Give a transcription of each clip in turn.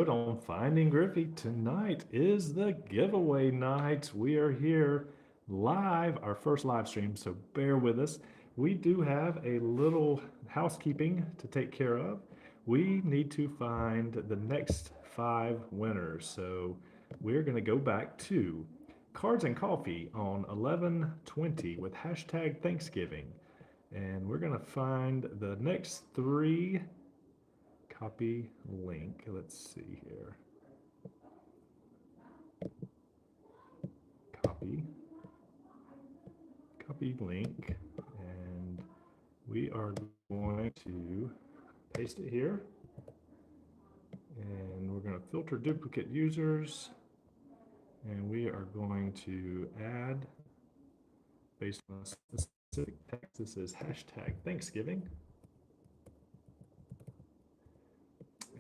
On Finding Griffey. Tonight is the giveaway night. We are here live, our first live stream, so bear with us. We do have a little housekeeping to take care of. We need to find the next 5 winners. So we're going to go back to Cards and Coffee on 11/20 with hashtag Thanksgiving. And we're going to find the next 3. Copy link. Let's see here. Copy link, and we are going to paste it here, and we're going to filter duplicate users, and we are going to add based on a specific text. This is hashtag Thanksgiving.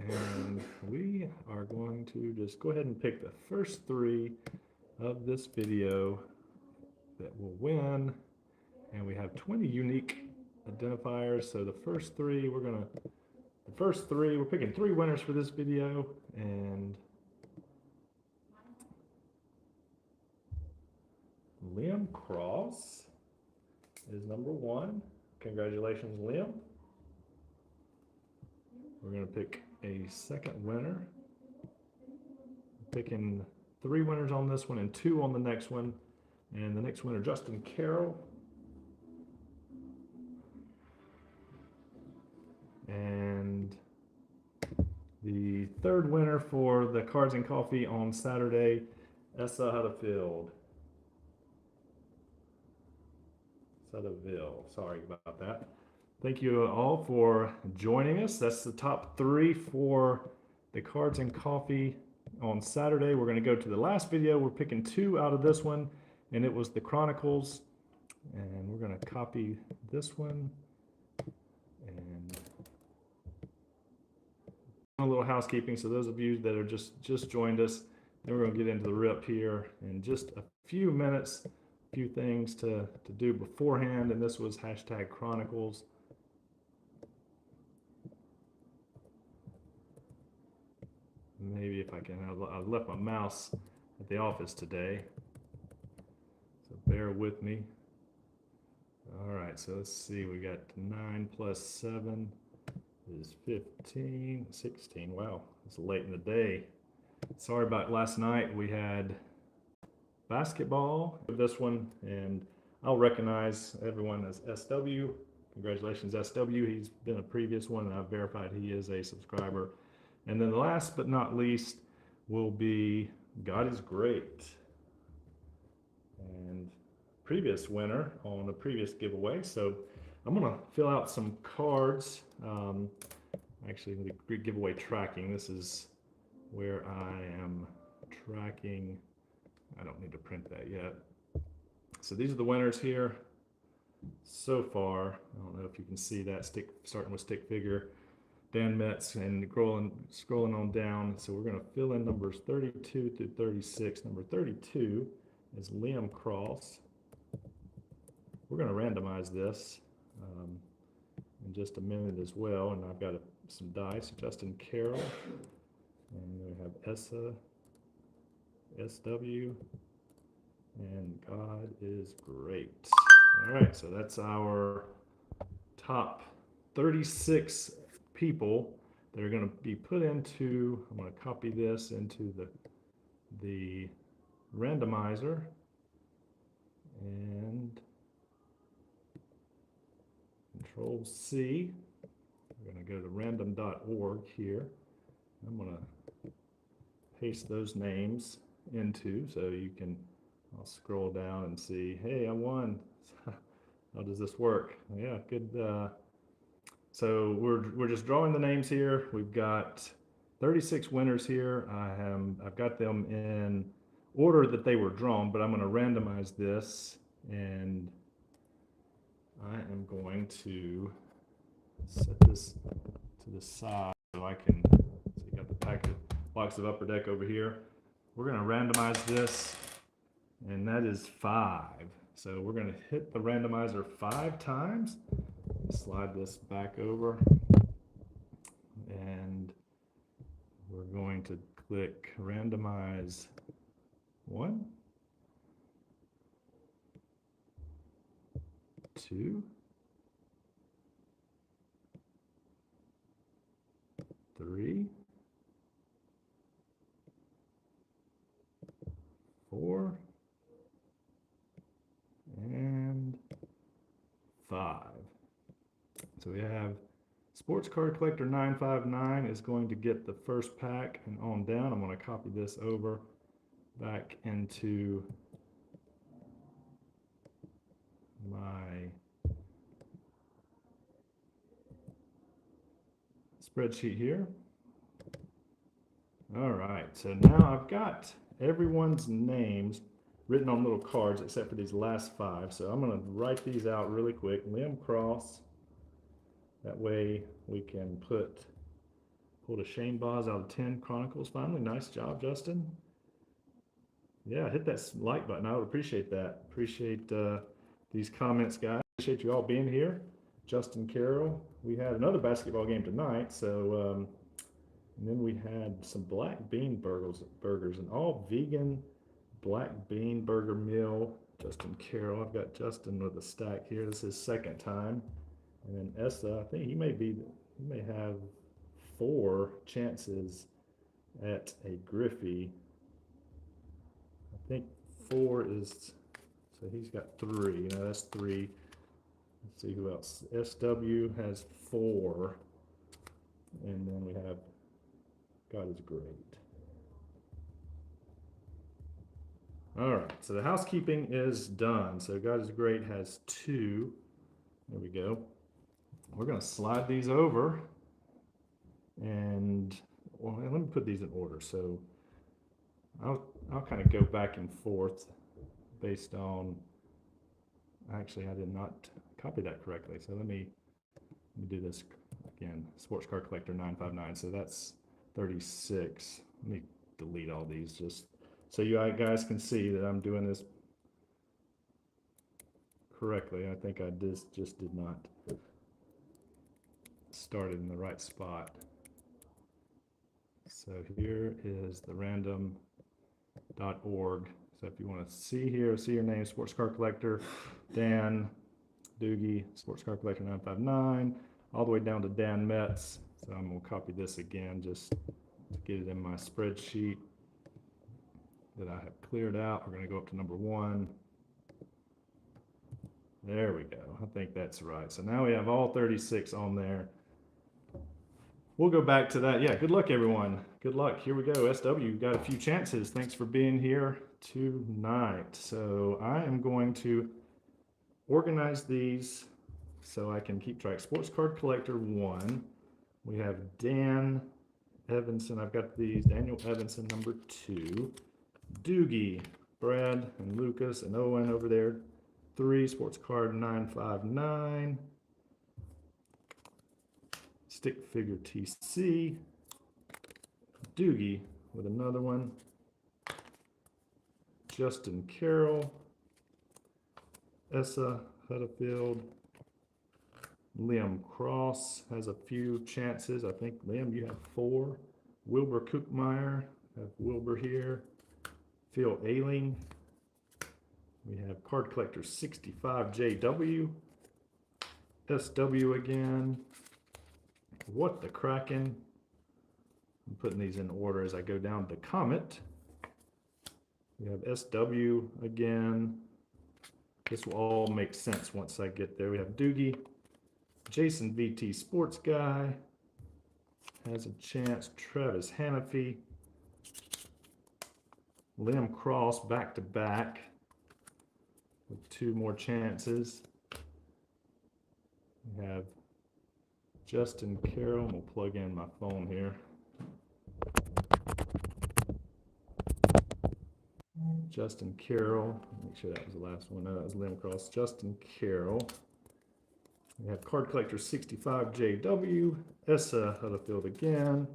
And we are going to just go ahead and pick the first 3 of this video that will win. And we have 20 unique identifiers. So the first 3, we're picking 3 winners for this video. And Liam Cross is number 1. Congratulations, Liam. We're going to pick a second winner. Picking 3 winners on this one and 2 on the next one. And the next winner, Justin Carroll. And the third winner for the Cards and Coffee on Saturday, Essa Huddefield. Sorry about that. Thank you all for joining us. That's the top 3 for the Cards and Coffee on Saturday. We're going to go to the last video. We're picking 2 out of this one, and it was the Chronicles. And we're going to copy this one. And a little housekeeping. So those of you that are just joined us, then we're going to get into the rip here in just a few minutes. A few things to do beforehand, and this was hashtag Chronicles. Maybe if I can, I left my mouse at the office today, so bear with me. All right, so let's see, we got 9 plus 7 is 15, 16. Wow, it's late in the day. Sorry about last night. We had basketball with this one, and I'll recognize everyone as SW. Congratulations, SW. He's been a previous one, and I've verified he is a subscriber. And then last but not least will be God is Great, and previous winner on a previous giveaway. So I'm going to fill out some cards. Actually, the giveaway tracking. This is where I am tracking. I don't need to print that yet. So these are the winners here so far. I don't know if you can see that, starting with stick figure, Dan Metz, and scrolling on down. So we're going to fill in numbers 32 through 36. Number 32 is Liam Cross. We're going to randomize this in just a minute as well. And I've got some dice. Justin Carroll, and we have Essa, SW, and God is Great. All right, so that's our top 36 people that are going to be put into, I'm going to copy this into the randomizer, and Control C. We're going to go to random.org here. I'm going to paste those names into, so you can, I'll scroll down and see, hey, I won. How does this work? Yeah, good. So we're just drawing the names here. We've got 36 winners here. I've got them in order that they were drawn, but I'm going to randomize this, and I am going to set this to the side so I can, so you got the box of Upper Deck over here. We're going to randomize this, and that is 5. So we're going to hit the randomizer 5 times. Slide this back over, and we're going to click randomize 1, 2, 3, 4, and 5. So we have Sports Card Collector 959 is going to get the first pack, and on down I'm going to copy this over back into my spreadsheet here. All right, so now I've got everyone's names written on little cards except for these last 5. So I'm going to write these out really quick. Liam Cross. That way we can pull a Shane Boz out of 10 Chronicles finally. Nice job, Justin. Yeah, hit that like button. I would appreciate that. Appreciate these comments, guys. Appreciate you all being here. Justin Carroll. We had another basketball game tonight, so and then we had some black bean burgers, an all vegan black bean burger meal. Justin Carroll. I've got Justin with a stack here. This is his second time. And then Essa, I think he may have 4 chances at a Griffey. I think 4 is, so he's got 3. You know, that's 3. Let's see who else. SW has 4. And then we have God is Great. All right, so the housekeeping is done. So God is Great has 2. There we go. We're going to slide these over, and well, let me put these in order. So I'll kind of go back and forth based on. Actually, I did not copy that correctly. So let me do this again. Sports Card Collector 959. So that's 36. Let me delete all these just so you guys can see that I'm doing this correctly. I think I just did not started in the right spot. So here is the random.org. So if you want to see here, see your name, Sports Card Collector, Dan Doogie, Sports Card Collector 959, all the way down to Dan Metz. So I'm going to copy this again just to get it in my spreadsheet that I have cleared out. We're going to go up to number 1. There we go. I think that's right. So now we have all 36 on there. We'll go back to that. Yeah, good luck, everyone. Good luck. Here we go. SW, you've got a few chances. Thanks for being here tonight. So I am going to organize these so I can keep track. Sports Card Collector 1. We have Dan Evanson. I've got these. Daniel Evanson, number 2. Doogie, Brad, and Lucas, and Owen over there. 3. Sports Card 959. Stick Figure TC, Doogie with another one, Justin Carroll, Essa Huddefield, Liam Cross has a few chances. I think, Liam, you have 4. Wilbur Kookmeyer, have Wilbur here. Phil Ailing. We have Card Collector 65 JW, SW again. What the Kraken. I'm putting these in order as I go down to Comet. We have SW again. This will all make sense once I get there. We have Doogie. Jason VT Sports Guy has a chance. Travis Hannafy. Liam Cross back to back with 2 more chances. We have Justin Carroll. We'll plug in my phone here. Justin Carroll. Make sure that was the last one. No, that was Liam Cross. Justin Carroll. We have Card Collector 65 JW. Essa Huddefield again.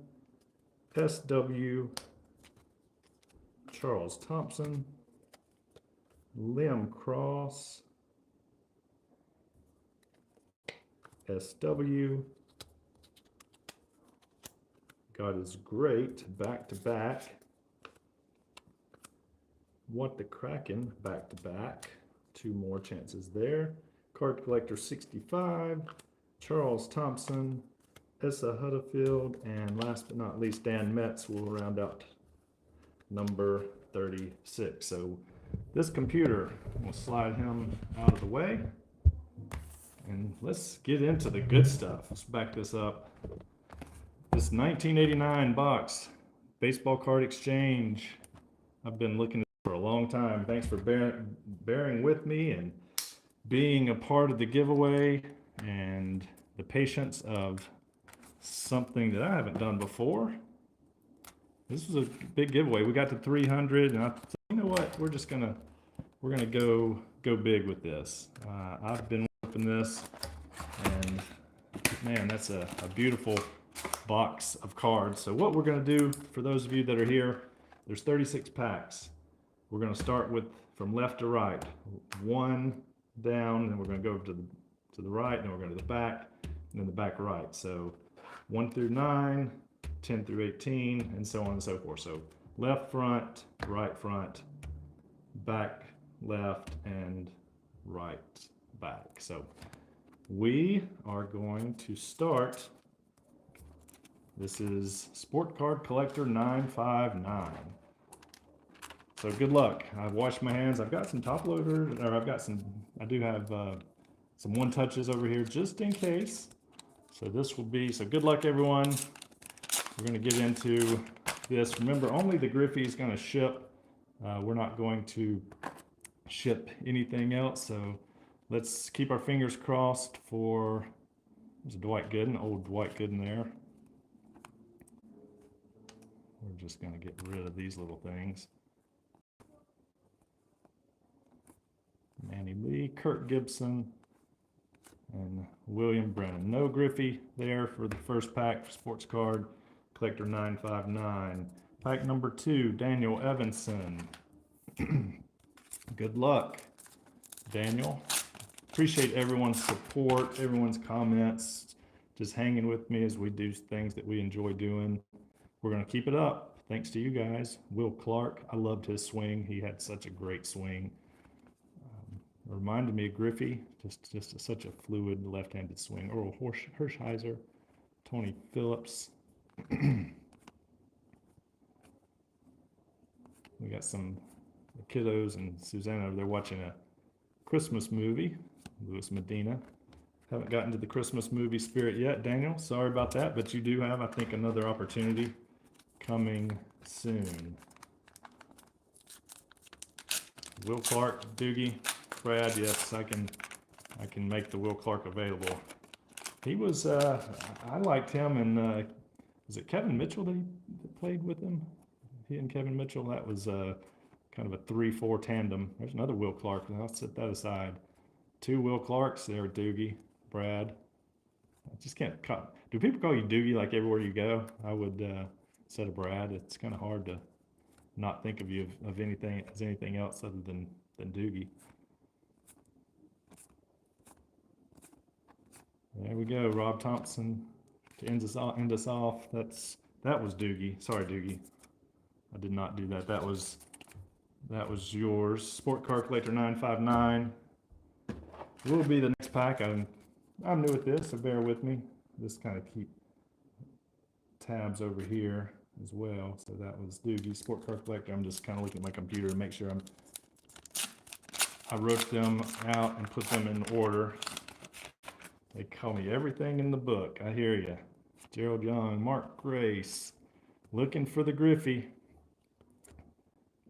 SW. Charles Thompson. Liam Cross. SW. God is great, back to back. What the Kraken, back to back. 2 more chances there. Card Collector 65, Charles Thompson, Essa Huddefield, and last but not least, Dan Metz will round out number 36. So this computer, we'll slide him out of the way. And let's get into the good stuff. Let's back this up. This 1989 box, baseball card exchange. I've been looking at it for a long time. Thanks for bearing with me and being a part of the giveaway and the patience of something that I haven't done before. This was a big giveaway. We got to 300, and I thought, you know what? We're gonna go big with this. I've been working this, and man, that's a beautiful box of cards. So what we're gonna do, for those of you that are here, there's 36 packs. We're gonna start with from left to right, 1 down, and we're gonna go to the right, and then we're going to the back, and then the back right. So 1 through 9, 10 through 18, and so on and so forth. So left front, back left, and right back. So we are going to start. This is Sport Card Collector 959. So good luck. I've washed my hands. I've got some top loaders, or I do have some one touches over here just in case. So this will be, so good luck everyone. We're gonna get into this. Remember, only the Griffey is gonna ship. We're not going to ship anything else. So let's keep our fingers crossed for, there's a Dwight Gooden, old Dwight Gooden there. We're just gonna get rid of these little things. Manny Lee, Kurt Gibson, and William Brennan. No Griffey there for the first pack for Sports Card Collector 959. Pack number 2, Daniel Evanson. Good luck, Daniel. Appreciate everyone's support, everyone's comments, just hanging with me as we do things that we enjoy doing. We're going to keep it up. Thanks to you guys. Will Clark, I loved his swing. He had such a great swing. Reminded me of Griffey, just such a fluid left-handed swing. Earl Hershiser, Tony Phillips. We got some kiddos and Susanna, they're watching a Christmas movie, Louis Medina. Haven't gotten to the Christmas movie spirit yet, Daniel. Sorry about that, but you do have, I think, another opportunity coming soon. Will Clark, Doogie. Brad, yes, I can make the Will Clark available. He was, I liked him, and was it Kevin Mitchell that he played with him? He and Kevin Mitchell, that was kind of a 3-4 tandem. There's another Will Clark, I'll set that aside. 2 Will Clarks there, Doogie, Brad. I just can't call, do people call you Doogie like everywhere you go? I would, instead of Brad, it's kind of hard to not think of you of anything as anything else other than Doogie. There we go, Rob Thompson to end us off. That was Doogie. Sorry, Doogie. I did not do that. That was yours. Sport Card Collector 959 will be the next pack. I'm new at this, so bear with me. Just kind of keep tabs over here as well. So that was Doogie, Sport Card Collector. I'm just kind of looking at my computer to make sure I wrote them out and put them in order. They call me everything in the book. I hear you. Gerald Young, Mark Grace, looking for the Griffey.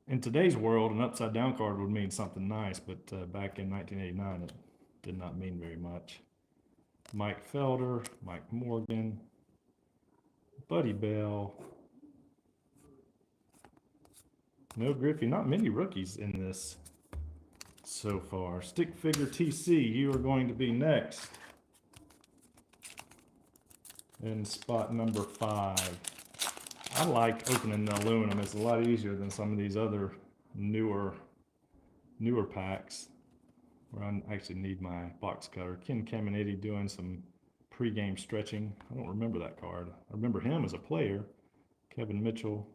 In today's world, an upside down card would mean something nice, but back in 1989, it did not mean very much. Mike Felder, Mike Morgan, Buddy Bell. No Griffey, not many rookies in this so far. Stick Figure TC, you are going to be next. In spot number 5. I like opening the aluminum. It's a lot easier than some of these other newer packs where I actually need my box cutter. Ken Caminiti doing some pregame stretching. I don't remember that card. I remember him as a player. Kevin Mitchell.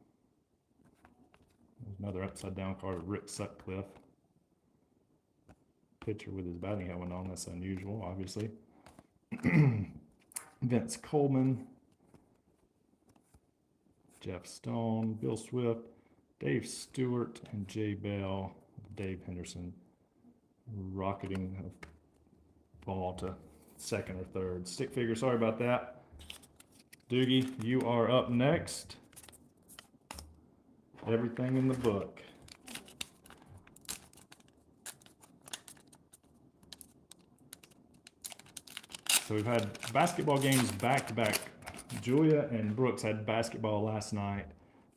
There's another upside down card of Rick Sutcliffe. Pitcher with his batting helmet on. That's unusual, obviously. Vince Coleman. Jeff Stone, Bill Swift, Dave Stewart, and Jay Bell. Dave Henderson rocketing a ball to second or third. Stick figure, sorry about that. Doogie, you are up next. Everything in the book. So we've had basketball games back to back. Julia and Brooks had basketball last night.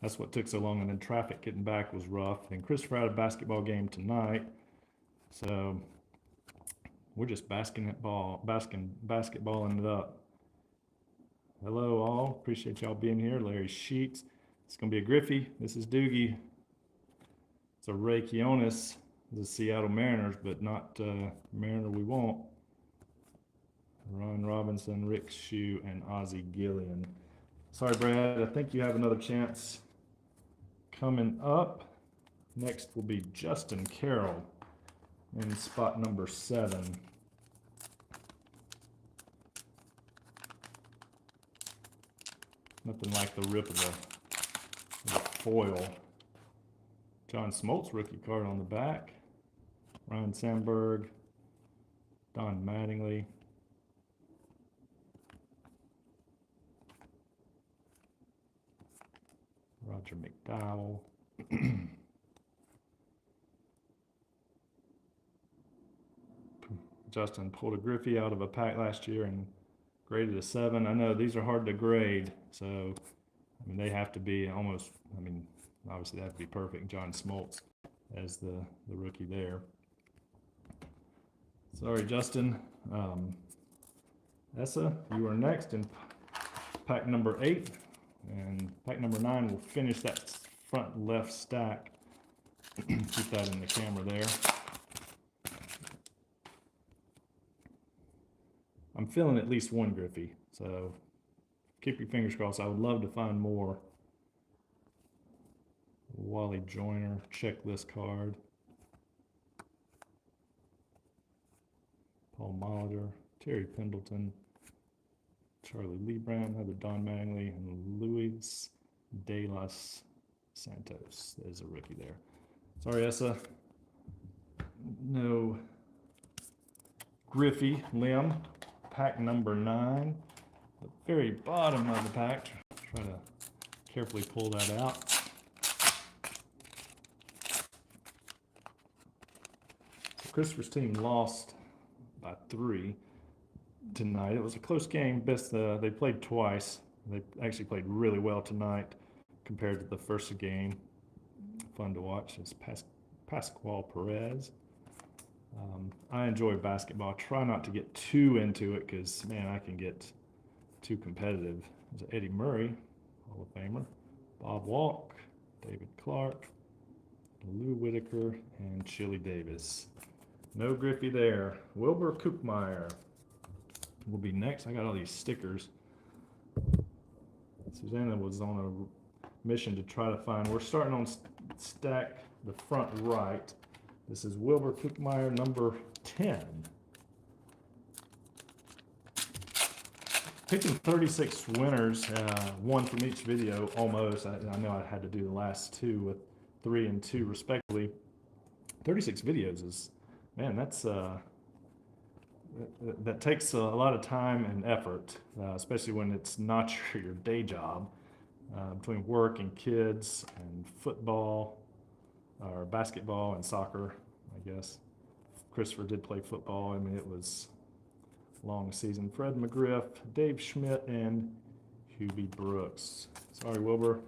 That's what took so long, and then traffic getting back was rough. And Christopher had a basketball game tonight. So we're just basketballing it up. Hello all, appreciate y'all being here. Larry Sheets. It's gonna be a Griffey. This is Doogie. It's a Ray Kionis, the Seattle Mariners, but not Mariner we want. Ron Robinson, Rick Shue, and Ozzie Gillian. Sorry, Brad, I think you have another chance coming up. Next will be Justin Carroll in spot number 7. Nothing like the rip of the foil. John Smoltz rookie card on the back. Ryan Sandberg, Don Mattingly. Roger McDowell. Justin pulled a Griffey out of a pack last year and graded a 7. I know these are hard to grade, so I mean they have to be almost, I mean obviously they have to be perfect. John Smoltz as the rookie there. Sorry, Justin. Essa, you are next in pack number 8. And pack number 9 will finish that front left stack. Keep that in the camera there. I'm feeling at least one Griffey, so keep your fingers crossed. I would love to find more. Wally Joyner checklist card. Paul Molitor, Terry Pendleton, Charlie Lebrand, another Don Mattingly, and Luis De Los Santos. There's a rookie there. Sorry, Essa. No Griffey limb. Pack number 9. The very bottom of the pack. Try to carefully pull that out. Christopher's team lost by 3 tonight. It was a close game. They played twice. They actually played really well tonight compared to the first game. Fun to watch. It's Pascual Perez. I enjoy basketball. I try not to get too into it because, man, I can get too competitive. There's Eddie Murray, Hall of Famer, Bob Walk, David Clark, Lou Whitaker, and Chili Davis. No Griffey there. Wilbur Koopmeyer will be next. I got all these stickers. Susanna was on a mission to try to find. We're starting on stack the front right. This is Wilbur Koopmeyer, number 10. Picking 36 winners, one from each video almost. I know I had to do the last 2 with 3 and 2 respectively. 36 videos is, man, that's that takes a lot of time and effort, especially when it's not your day job, between work and kids and football or basketball and soccer, I guess. Christopher did play football. I mean, it was a long season. Fred McGriff, Dave Schmidt, and Hubie Brooks. Sorry, Wilbur.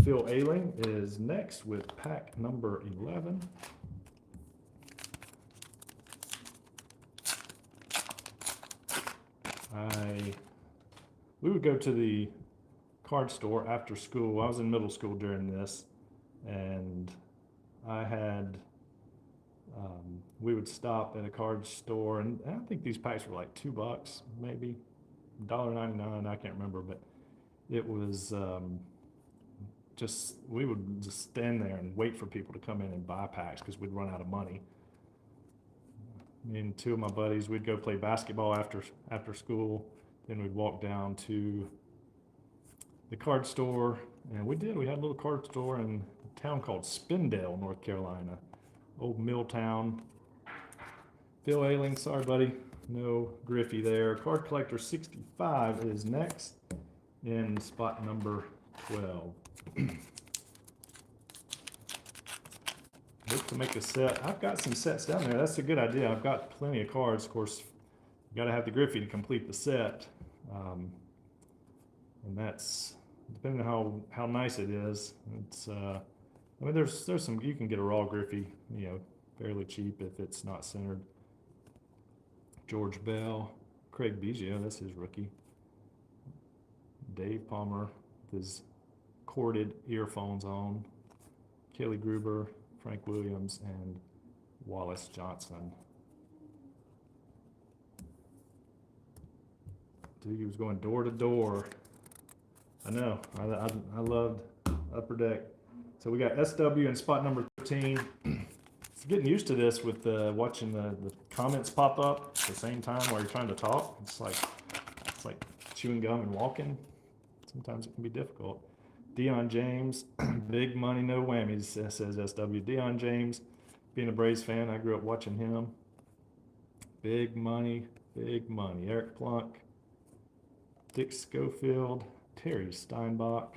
Phil Ayling is next with pack number 11. We would go to the card store after school. I was in middle school during this, and I had, we would stop at a card store, and I think these packs were like $2, maybe $1.99. I can't remember, but it was we would just stand there and wait for people to come in and buy packs because we'd run out of money. Me and two of my buddies, we'd go play basketball after school. Then we'd walk down to the card store, and we had a little card store in a town called Spindale, North Carolina. Old mill town. Phil Ailing, sorry buddy, no Griffey there. Card Collector 65 is next in spot number 12. Look to make a set. I've got some sets down there. That's a good idea. I've got plenty of cards. Of course, you got to have the Griffey to complete the set. And that's depending on how nice it is. It's I mean, there's some, you can get a raw Griffey, fairly cheap if it's not centered. George Bell, Craig Biggio, that's his rookie. Dave Palmer with his corded earphones on. Kelly Gruber, Frank Williams, and Wallace Johnson. Dude, he was going door to door. I know, I loved Upper Deck. So we got SW in spot number 13. It's getting used to this with watching the comments pop up at the same time while you're trying to talk. It's like chewing gum and walking. Sometimes it can be difficult. Deion James, big money, no whammies, says SW. Deion James, being a Braves fan, I grew up watching him. Big money, big money. Eric Plunk, Dick Schofield, Terry Steinbach.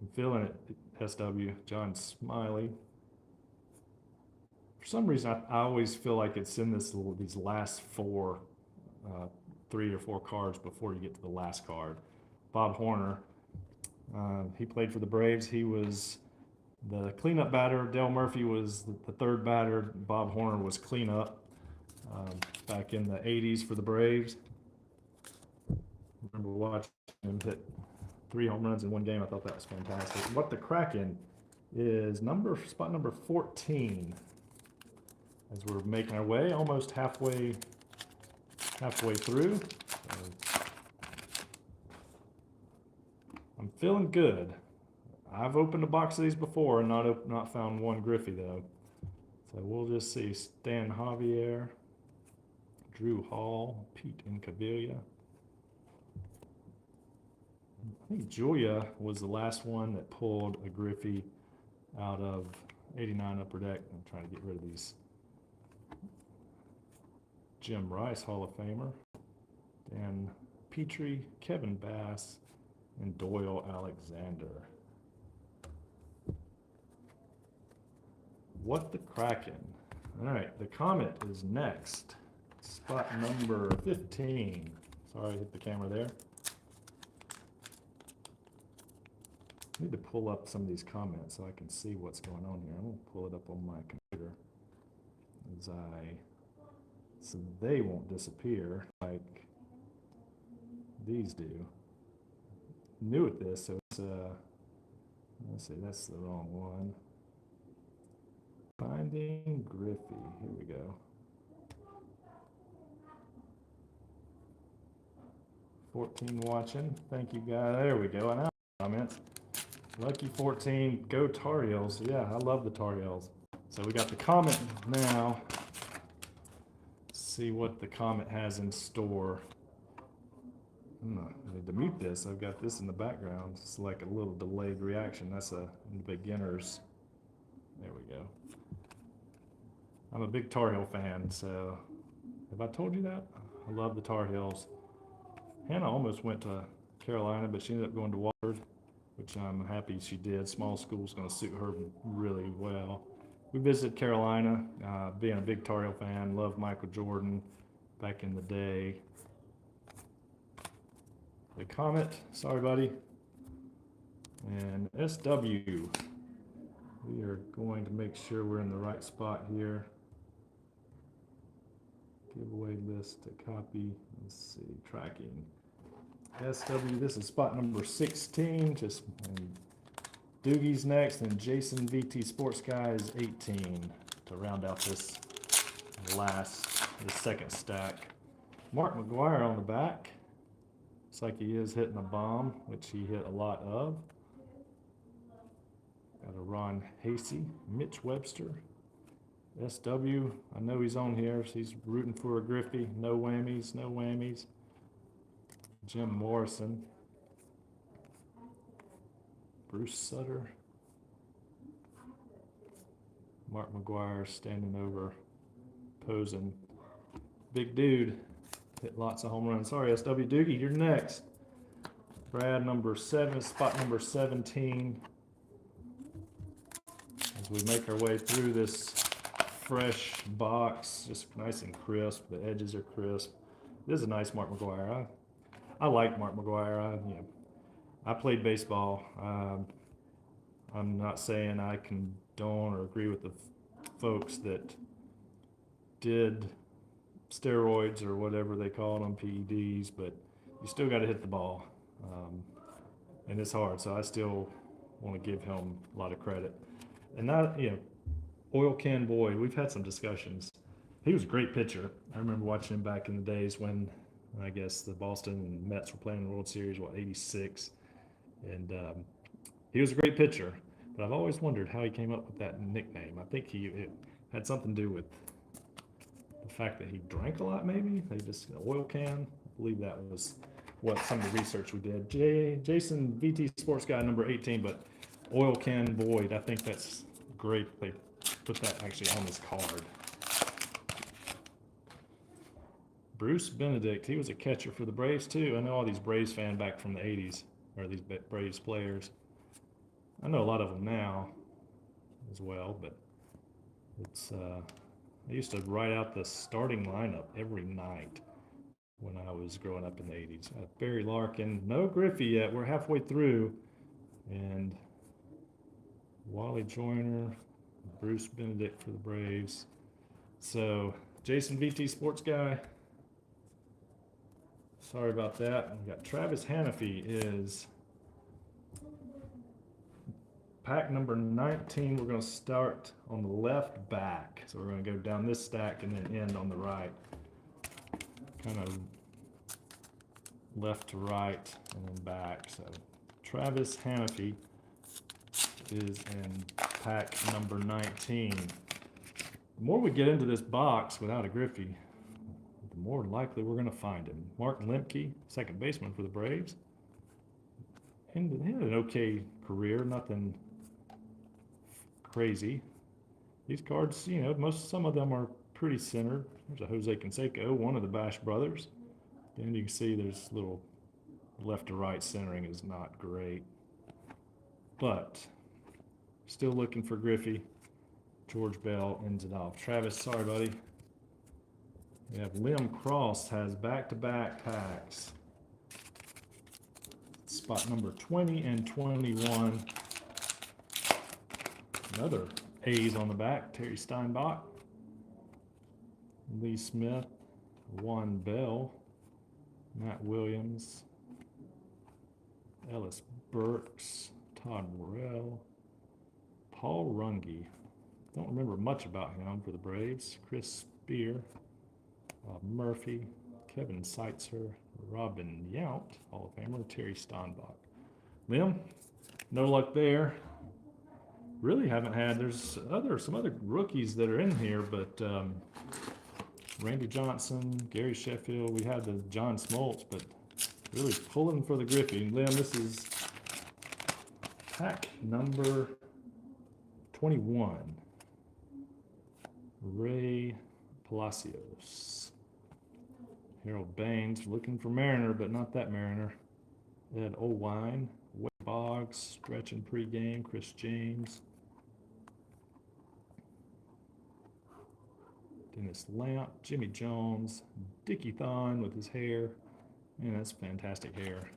I'm feeling it, SW. John Smiley. For some reason, I always feel like it's in these last four, 3 or 4 cards before you get to the last card. Bob Horner. He played for the Braves. He was the cleanup batter. Dale Murphy was the third batter. Bob Horner was cleanup back in the 80s for the Braves. I remember watching him hit 3 home runs in one game. I thought that was fantastic. What the Kraken is spot number 14. As we're making our way, almost halfway through. I'm feeling good. I've opened a box of these before and not found one Griffey though. So we'll just see. Stan Javier, Drew Hall, Pete Incaviglia. I think Julia was the last one that pulled a Griffey out of 89 Upper Deck. I'm trying to get rid of these. Jim Rice, Hall of Famer. Dan Petrie, Kevin Bass, and Doyle Alexander. What the Kraken. All right, the Comet is next. Spot number 15. Sorry, I hit the camera there. I need to pull up some of these comments so I can see what's going on here. I'm going to pull it up on my computer so they won't disappear like these do. New at this, so it's let's see, that's the wrong one. Finding Griffey. Here we go. 14 watching. Thank you guys. There we go. And now comments. Lucky 14. Go Tar Heels. Yeah, I love the Tar Heels. So we got the Comet now. Let's see what the Comet has in store. I need to mute this. I've got this in the background. It's like a little delayed reaction. That's a beginner's. There we go. I'm a big Tar Heel fan, so have I told you that? I love the Tar Heels. Hannah almost went to Carolina, but she ended up going to Wofford, which I'm happy she did. Small school's going to suit her really well. We visited Carolina, being a big Tar Heel fan. Loved Michael Jordan back in the day. The Comet, sorry buddy. And SW. We are going to make sure we're in the right spot here. Giveaway list to copy. Let's see, tracking. SW, this is spot number 16. And Doogie's next, and Jason VT Sports Guy is 18 to round out this second stack. Mark McGuire on the back. Looks like he is hitting a bomb, which he hit a lot of. Got a Ron Hasey, Mitch Webster, SW. I know he's on here. So he's rooting for a Griffey. No whammies, no whammies. Jim Morrison, Bruce Sutter, Mark McGuire standing over, posing. Big dude, hit lots of home runs. Sorry, SW Doogie, you're next. Brad, number 7, spot number 17. As we make our way through this fresh box, just nice and crisp. The edges are crisp. This is a nice Mark McGuire. I like Mark McGuire. I played baseball. I'm not saying I condone or agree with the folks that did steroids or whatever they call them, PEDs, but you still got to hit the ball. And it's hard, so I still want to give him a lot of credit. And not, Oil Can Boyd, we've had some discussions. He was a great pitcher. I remember watching him back in the days when I guess the Boston and Mets were playing the World Series, '86. And he was a great pitcher, but I've always wondered how he came up with that nickname. I think it had something to do with the fact that he drank a lot, maybe. They just, oil can. I believe that was what some of the research we did. Jason VT Sports Guy number 18, but Oil Can Boyd, I think that's great. They put that actually on his card. Bruce Benedict, he was a catcher for the Braves too. I know all these Braves fans back from the 80s, or these Braves players. I know a lot of them now as well, but it's, I used to write out the starting lineup every night when I was growing up in the 80s. Barry Larkin, no Griffey yet. We're halfway through. And Wally Joyner, Bruce Benedict for the Braves. So Jason VT Sports Guy, sorry about that. We got Travis Hannafy is pack number 19. We're going to start on the left back. So we're going to go down this stack and then end on the right. Kind of left to right and then back. So Travis Hannafy is in pack number 19. The more we get into this box without a Griffey, the more likely we're going to find him. Mark Lemke, second baseman for the Braves. And he had an okay career, nothing crazy. These cards, some of them are pretty centered. There's a Jose Canseco, one of the Bash brothers. Then you can see there's little left to right centering is not great. But still looking for Griffey. George Bell ends it off. Travis, sorry, buddy. We have Lim Cross has back-to-back packs. Spot number 20 and 21. Another A's on the back. Terry Steinbach, Lee Smith, Juan Bell, Matt Williams, Ellis Burks, Todd Morrell, Paul Runge. Don't remember much about him for the Braves. Chris Spear, Murphy, Kevin Seitzer, Robin Yount, Hall of Famer, Terry Steinbach. Lim, no luck there. Really haven't had, there's some other rookies that are in here, but Randy Johnson, Gary Sheffield, we had the John Smoltz, but really pulling for the Griffey. Lim, this is pack number 21. Ray Palacios. Harold Baines, looking for Mariner, but not that Mariner. Ed Olwine, Wade Boggs, stretching pregame, Chris James. Dennis Lamp, Jimmy Jones, Dickie Thon with his hair. Man, that's fantastic hair.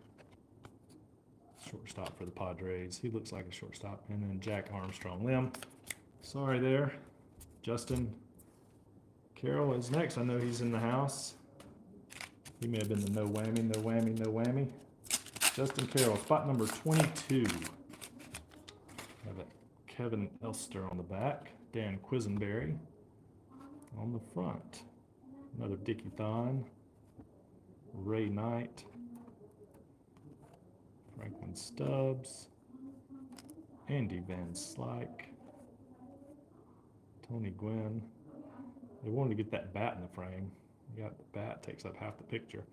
Shortstop for the Padres. He looks like a shortstop. And then Jack Armstrong. Lim, sorry there. Justin Carroll is next. I know he's in the house. He may have been the no whammy, no whammy, no whammy. Justin Carroll, spot number 22. Have it Kevin Elster on the back. Dan Quisenberry on the front. Another Dickie Thon. Ray Knight. Franklin Stubbs, Andy Van Slyke, Tony Gwynn. They wanted to get that bat in the frame. You got the bat, takes up half the picture.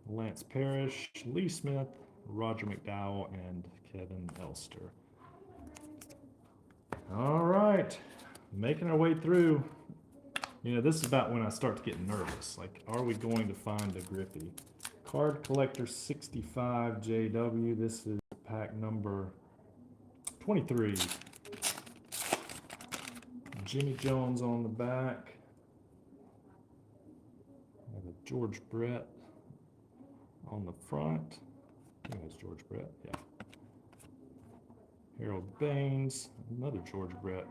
Lance Parrish, Lee Smith, Roger McDowell, and Kevin Elster. All right, making our way through. You know, this is about when I start to get nervous. Like, are we going to find a Griffey? Card Collector 65 JW. This is pack number 23. Jimmy Jones on the back. I have a George Brett on the front. I think it's George Brett, yeah. Harold Baines, another George Brett.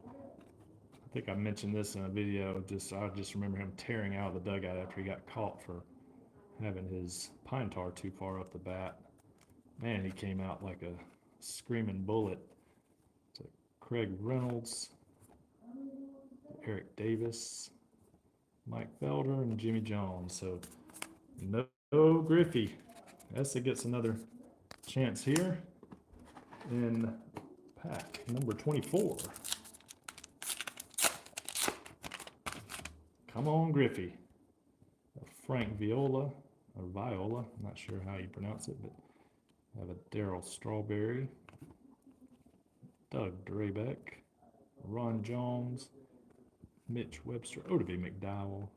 I think I mentioned this in a video. I just remember him tearing out of the dugout after he got caught for having his pine tar too far up the bat. Man, he came out like a screaming bullet. So Craig Reynolds, Eric Davis, Mike Felder, and Jimmy Jones. So no Griffey. Essa gets another chance here in pack number 24. Come on, Griffey. Frank Viola, or Viola, I'm not sure how you pronounce it, but I have a Darryl Strawberry, Doug Drabeck, Ron Jones, Mitch Webster, Odie McDowell,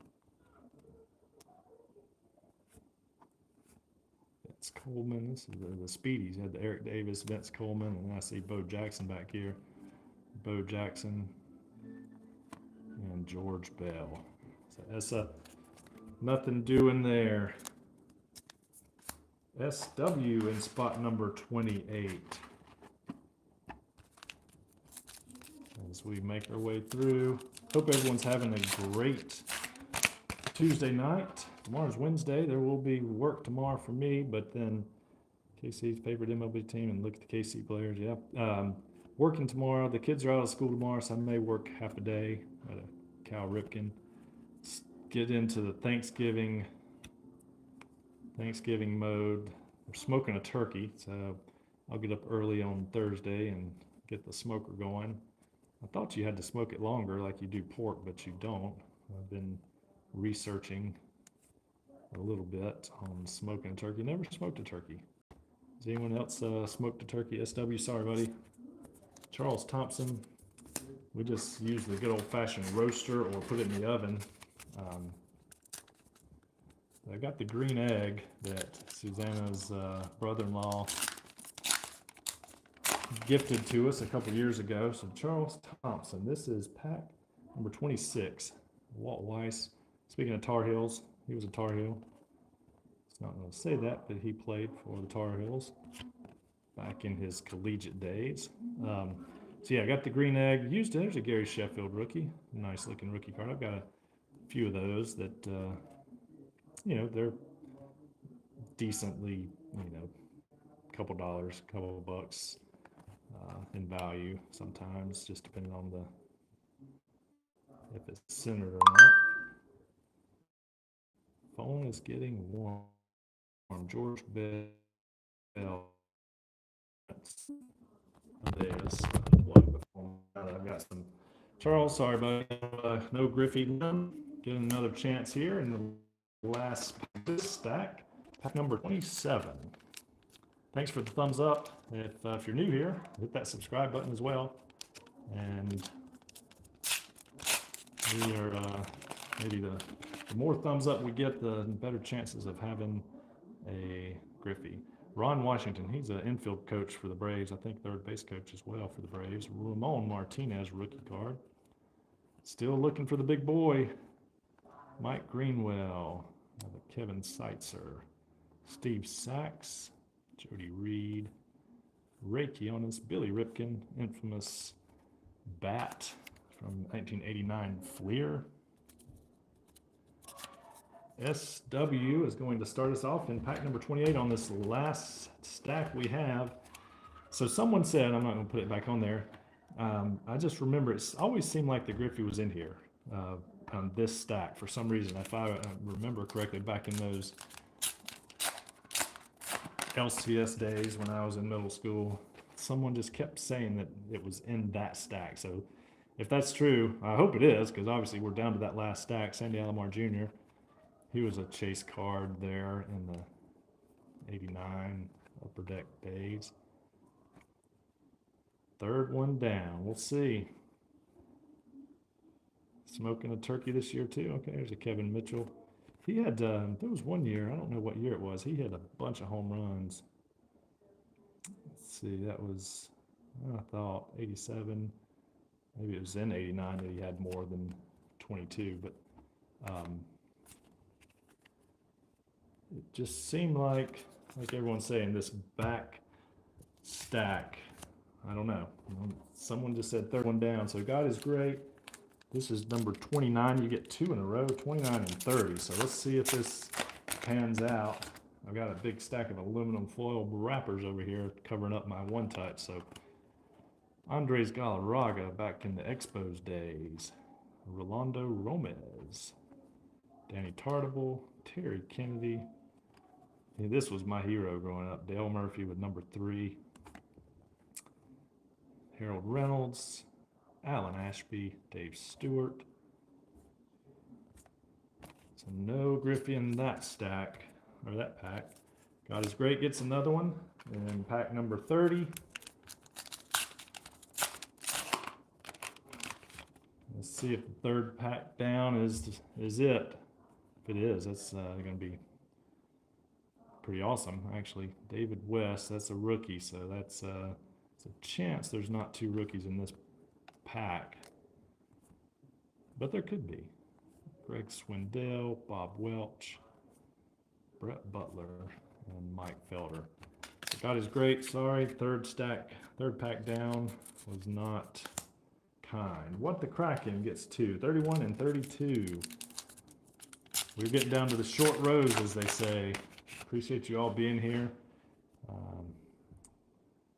Vince Coleman. This is the Speedies. Had the Eric Davis, Vince Coleman, and I see Bo Jackson back here. Bo Jackson and George Bell. So that's nothing doing there. SW in spot number 28. As we make our way through. Hope everyone's having a great Tuesday night. Tomorrow's Wednesday. There will be work tomorrow for me, but then KC's favorite MLB team, and look at the KC players. Yeah. Working tomorrow. The kids are out of school tomorrow, so I may work half a day at a Cal Ripken. Get into the Thanksgiving mode. We're smoking a turkey, so I'll get up early on Thursday and get the smoker going. I thought you had to smoke it longer like you do pork, but you don't. I've been researching a little bit on smoking a turkey. Never smoked a turkey. Has anyone else smoked a turkey? SW, sorry, buddy. Charles Thompson. We just use the good old-fashioned roaster or put it in the oven. I got the green egg that Susanna's brother-in-law gifted to us a couple years ago. So Charles Thompson, this is pack number 26. Walt Weiss. Speaking of Tar Heels, he was a Tar Heel. It's not going to say that, but he played for the Tar Heels back in his collegiate days. So yeah, I got the green egg. There's a Gary Sheffield rookie. Nice looking rookie card. I've got a few of those that, you know, they're decently, you know, couple dollars, couple bucks in value sometimes, just depending on if it's centered or not. Phone is getting warm. George Bell. I've got some Charles, sorry about no Griffey. Getting another chance here in the last stack, pack number 27. Thanks for the thumbs up. If you're new here, hit that subscribe button as well. And we are maybe the more thumbs up we get, the better chances of having a Griffey. Ron Washington, he's an infield coach for the Braves. I think third base coach as well for the Braves. Ramon Martinez, rookie card. Still looking for the big boy. Mike Greenwell, Kevin Seitzer, Steve Sachs, Jody Reed, Ray Kionis, Billy Ripken, infamous bat from 1989 Fleer. SW is going to start us off in pack number 28 on this last stack we have. So someone said, I'm not going to put it back on there, I just remember it always seemed like the Griffey was in here on this stack for some reason. If I remember correctly, back in those LCS days when I was in middle school, someone just kept saying that it was in that stack. So if that's true, I hope it is, because obviously we're down to that last stack. Sandy Alomar Jr., he was a chase card there in the 89 Upper Deck days. Third one down. We'll see. Smoking a turkey this year too. Okay, there's a Kevin Mitchell. He had, there was one year, I don't know what year it was, he had a bunch of home runs. Let's see, that was, I thought 87, maybe it was in 89 that he had more than 22, but it just seemed like everyone's saying, this back stack, I don't know. Someone just said third one down, so God is great. This is number 29. You get two in a row, 29 and 30. So let's see if this pans out. I've got a big stack of aluminum foil wrappers over here covering up my one touch. So Andres Galarraga back in the Expos days. Rolando Romez. Danny Tartable. Terry Kennedy. Yeah, this was my hero growing up. Dale Murphy with number 3. Harold Reynolds. Alan Ashby, Dave Stewart. So no Griffey in that stack, or that pack. God is Great gets another one. And pack number 30. Let's see if the third pack down is it. If it is, that's going to be pretty awesome, actually. David West, that's a rookie, so that's a chance there's not 2 rookies in this pack, but there could be. Greg Swindell, Bob Welch, Brett Butler, and Mike Felder. So God is Great. Sorry, third pack down was not kind. What the Kraken gets 2, 31 and 32. We're getting down to the short rows, as they say. Appreciate you all being here.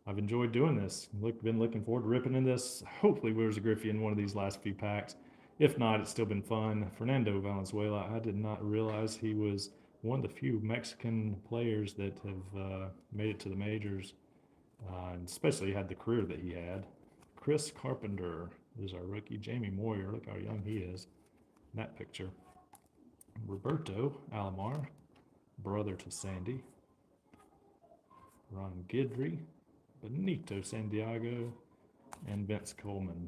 I've enjoyed doing this. Been looking forward to ripping in this. Hopefully there's a Griffey in one of these last few packs. If not, it's still been fun. Fernando Valenzuela, I did not realize he was one of the few Mexican players that have made it to the majors, and especially had the career that he had. Chris Carpenter is our rookie. Jamie Moyer, look how young he is in that picture. Roberto Alomar, brother to Sandy. Ron Guidry. Benito Santiago, and Vince Coleman.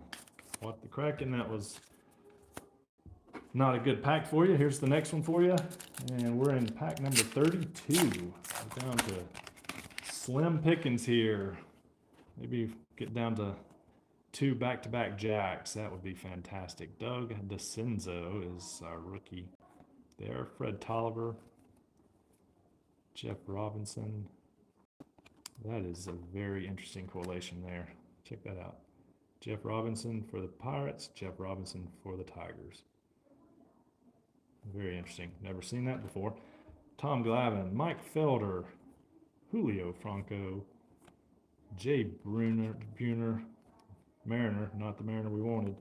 What the Kraken, that was not a good pack for you. Here's the next one for you, and we're in pack number 32. We're down to slim pickings here. Maybe get down to 2 back-to-back jacks. That would be fantastic. Doug DeCenzo is our rookie there. Fred Tolliver, Jeff Robinson. That is a very interesting correlation there. Check that out. Jeff Robinson for the Pirates, Jeff Robinson for the Tigers. Very interesting. Never seen that before. Tom Glavine, Mike Felder, Julio Franco, Jay Bruner, Mariner, not the Mariner we wanted.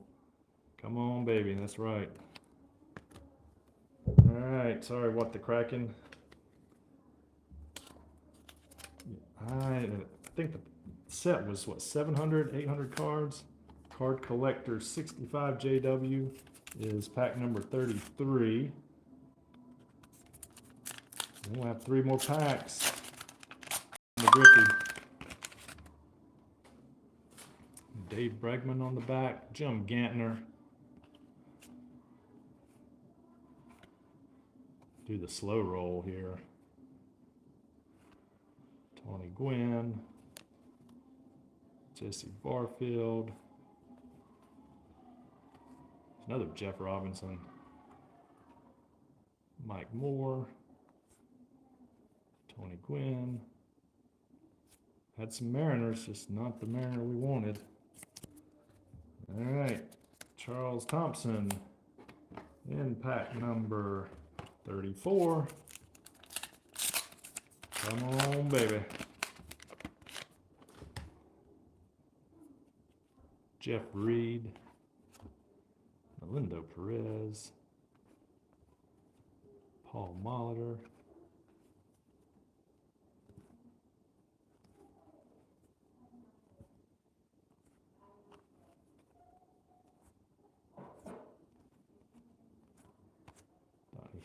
Come on, baby, that's right. All right, sorry, what the Kraken. I think the set was, what, 700, 800 cards? Card Collector 65 JW is pack number 33. We'll have 3 more packs. The Griffey. Dave Bregman on the back. Jim Gantner. Do the slow roll here. Tony Gwynn, Jesse Barfield, another Jeff Robinson, Mike Moore, Tony Gwynn. Had some Mariners, just not the Mariner we wanted. All right, Charles Thompson in pack number 34. Come on, baby. Jeff Reed, Melindo Perez, Paul Molitor,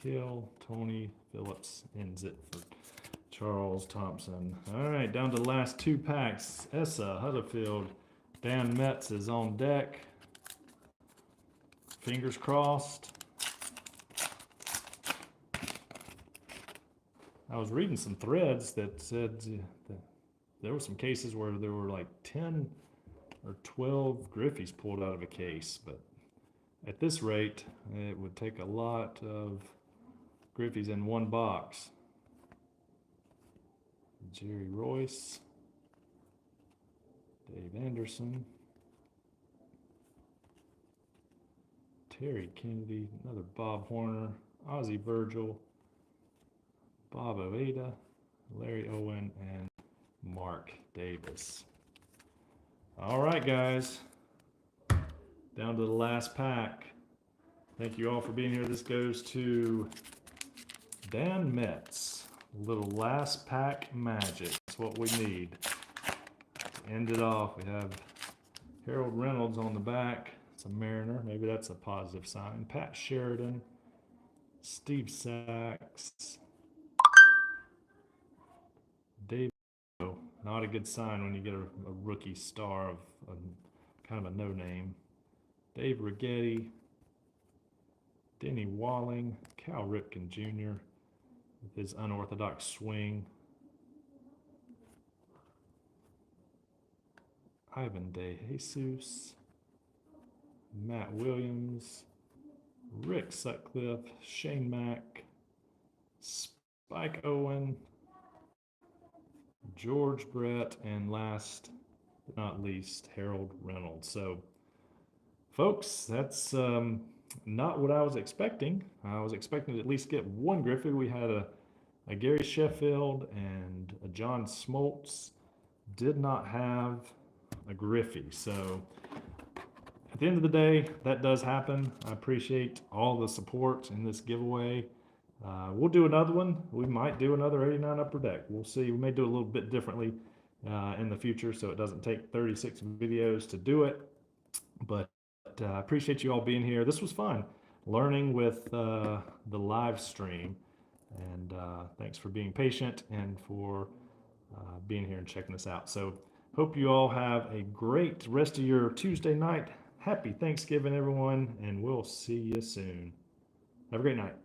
Hill, Tony Phillips ends it for Charles Thompson. All right, down to the last 2 packs. Essa Huddersfield, Dan Metz is on deck. Fingers crossed. I was reading some threads that said that there were some cases where there were like 10 or 12 Griffeys pulled out of a case, but at this rate, it would take a lot of Griffeys in one box. Jerry Royce, Dave Anderson, Terry Kennedy, another Bob Horner, Ozzie Virgil, Bob Oeda, Larry Owen, and Mark Davis. All right, guys, down to the last pack. Thank you all for being here. This goes to Dan Metz. A little last pack magic. That's what we need. To end it off, we have Harold Reynolds on the back. It's a Mariner. Maybe that's a positive sign. Pat Sheridan, Steve Sachs, Dave. Not a good sign when you get a rookie star of kind of a no-name. Dave Righetti, Denny Walling, Cal Ripken Jr. with his unorthodox swing. Ivan De Jesus, Matt Williams, Rick Sutcliffe, Shane Mack, Spike Owen, George Brett, and last but not least, Harold Reynolds. So, folks, that's not what I was expecting. I was expecting to at least get one Griffey. We had a Gary Sheffield and a John Smoltz. Did not have a Griffey. So at the end of the day, that does happen. I appreciate all the support in this giveaway. We'll do another one. We might do another 89 Upper Deck. We'll see. We may do it a little bit differently in the future, so it doesn't take 36 videos to do it. But I appreciate you all being here. This was fun, learning with the live stream. And thanks for being patient and for being here and checking us out. So hope you all have a great rest of your Tuesday night. Happy Thanksgiving, everyone, and we'll see you soon. Have a great night.